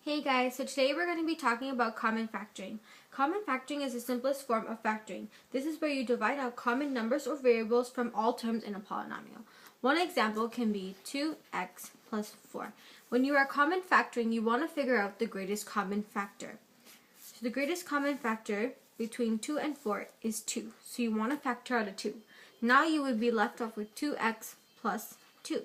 Hey guys, so today we're going to be talking about common factoring. Common factoring is the simplest form of factoring. This is where you divide out common numbers or variables from all terms in a polynomial. One example can be 2x plus 4. When you are common factoring, you want to figure out the greatest common factor. So the greatest common factor between 2 and 4 is 2. So you want to factor out a 2. Now you would be left off with 2x plus 2.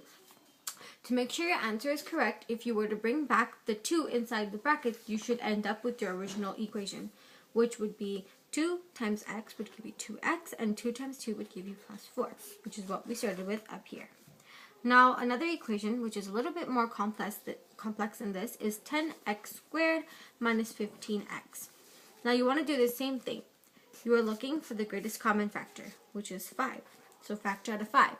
To make sure your answer is correct, if you were to bring back the 2 inside the brackets, you should end up with your original equation, which would be 2 times x would give you 2x, and 2 times 2 would give you plus 4, which is what we started with up here. Now, another equation, which is a little bit more complex than this, is 10x squared minus 15x. Now, you want to do the same thing. You are looking for the greatest common factor, which is 5. So factor out of 5.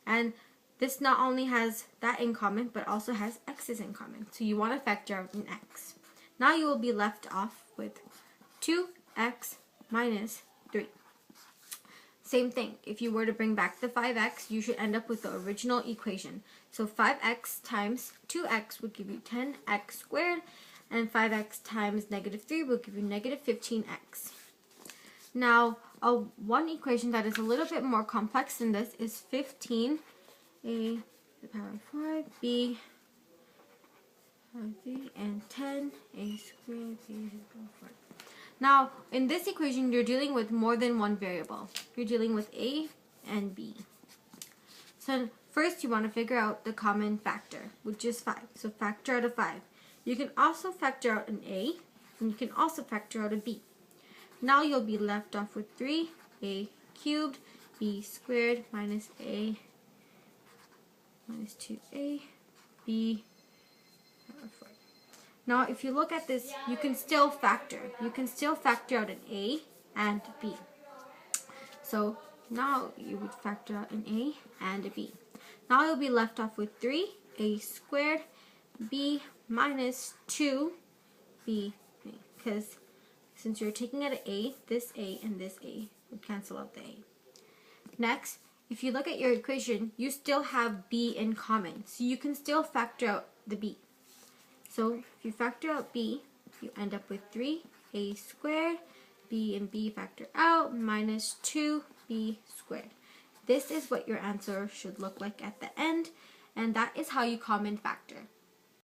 And this not only has that in common, but also has x's in common. So you want to factor out an x. Now you will be left off with 2x minus 3. Same thing. If you were to bring back the 5x, you should end up with the original equation. So 5x times 2x would give you 10x squared, and 5x times negative 3 will give you negative 15x. Now, one equation that is a little bit more complex than this is 15 a to the power of 5, b power of 3, and 10 a squared b to the power of 4. Now, in this equation, you're dealing with more than one variable. You're dealing with a and b. So first, you want to figure out the common factor, which is 5. So factor out of 5. You can also factor out an a, and you can also factor out a b. Now you'll be left off with 3a cubed b squared minus a minus 2a b power of 4. Now if you look at this, you can still factor. You can still factor out an a and b. So now you would factor out an a and a b. Now you'll be left off with 3a squared b minus 2b, because since you're taking out an a, this a and this a would cancel out the a. Next, if you look at your equation, you still have b in common, so you can still factor out the b. So if you factor out b, you end up with 3a squared, b and b factor out, minus 2b squared. This is what your answer should look like at the end, and that is how you common factor.